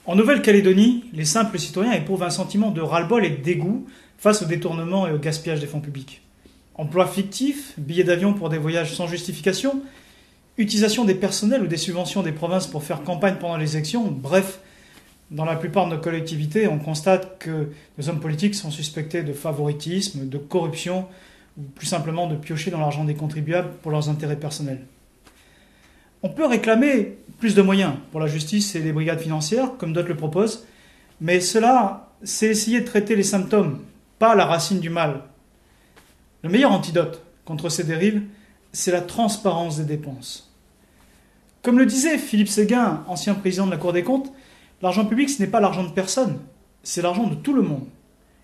En Nouvelle-Calédonie, les simples citoyens éprouvent un sentiment de ras-le-bol et de dégoût face au détournement et au gaspillage des fonds publics. Emploi fictif, billets d'avion pour des voyages sans justification, utilisation des personnels ou des subventions des provinces pour faire campagne pendant les élections, bref, dans la plupart de nos collectivités, on constate que nos hommes politiques sont suspectés de favoritisme, de corruption, ou plus simplement de piocher dans l'argent des contribuables pour leurs intérêts personnels. On peut réclamer plus de moyens pour la justice et les brigades financières, comme d'autres le proposent, mais cela, c'est essayer de traiter les symptômes, pas la racine du mal. Le meilleur antidote contre ces dérives, c'est la transparence des dépenses. Comme le disait Philippe Séguin, ancien président de la Cour des comptes, l'argent public, ce n'est pas l'argent de personne, c'est l'argent de tout le monde.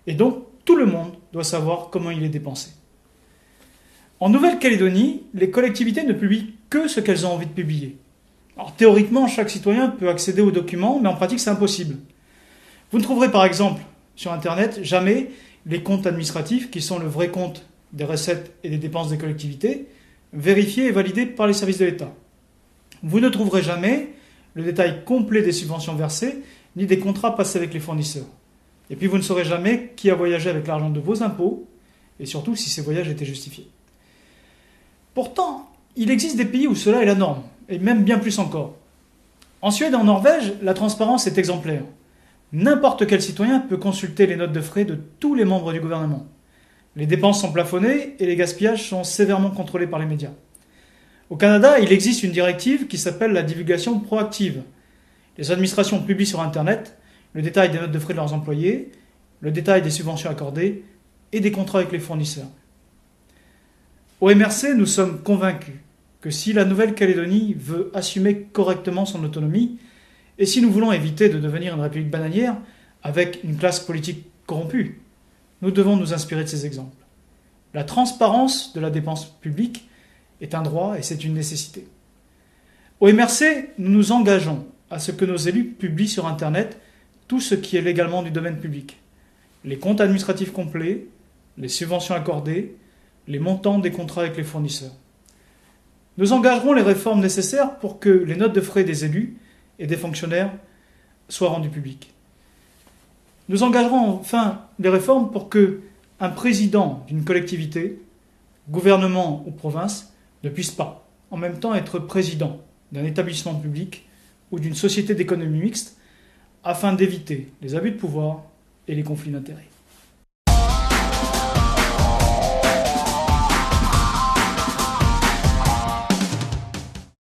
Et donc, tout le monde doit savoir comment il est dépensé. En Nouvelle-Calédonie, les collectivités ne publient que ce qu'elles ont envie de publier. Alors, théoriquement, chaque citoyen peut accéder aux documents, mais en pratique, c'est impossible. Vous ne trouverez par exemple sur Internet jamais les comptes administratifs, qui sont le vrai compte des recettes et des dépenses des collectivités, vérifiés et validés par les services de l'État. Vous ne trouverez jamais le détail complet des subventions versées, ni des contrats passés avec les fournisseurs. Et puis vous ne saurez jamais qui a voyagé avec l'argent de vos impôts, et surtout si ces voyages étaient justifiés. Pourtant, il existe des pays où cela est la norme, et même bien plus encore. En Suède et en Norvège, la transparence est exemplaire. N'importe quel citoyen peut consulter les notes de frais de tous les membres du gouvernement. Les dépenses sont plafonnées et les gaspillages sont sévèrement contrôlés par les médias. Au Canada, il existe une directive qui s'appelle la divulgation proactive. Les administrations publient sur Internet le détail des notes de frais de leurs employés, le détail des subventions accordées et des contrats avec les fournisseurs. Au MRC, nous sommes convaincus que si la Nouvelle-Calédonie veut assumer correctement son autonomie, et si nous voulons éviter de devenir une république bananière avec une classe politique corrompue, nous devons nous inspirer de ces exemples. La transparence de la dépense publique est un droit et c'est une nécessité. Au MRC, nous nous engageons à ce que nos élus publient sur Internet tout ce qui est légalement du domaine public. Les comptes administratifs complets, les subventions accordées, les montants des contrats avec les fournisseurs. Nous engagerons les réformes nécessaires pour que les notes de frais des élus et des fonctionnaires soient rendues publiques. Nous engagerons enfin les réformes pour que un président d'une collectivité, gouvernement ou province, ne puisse pas en même temps être président d'un établissement public ou d'une société d'économie mixte afin d'éviter les abus de pouvoir et les conflits d'intérêts.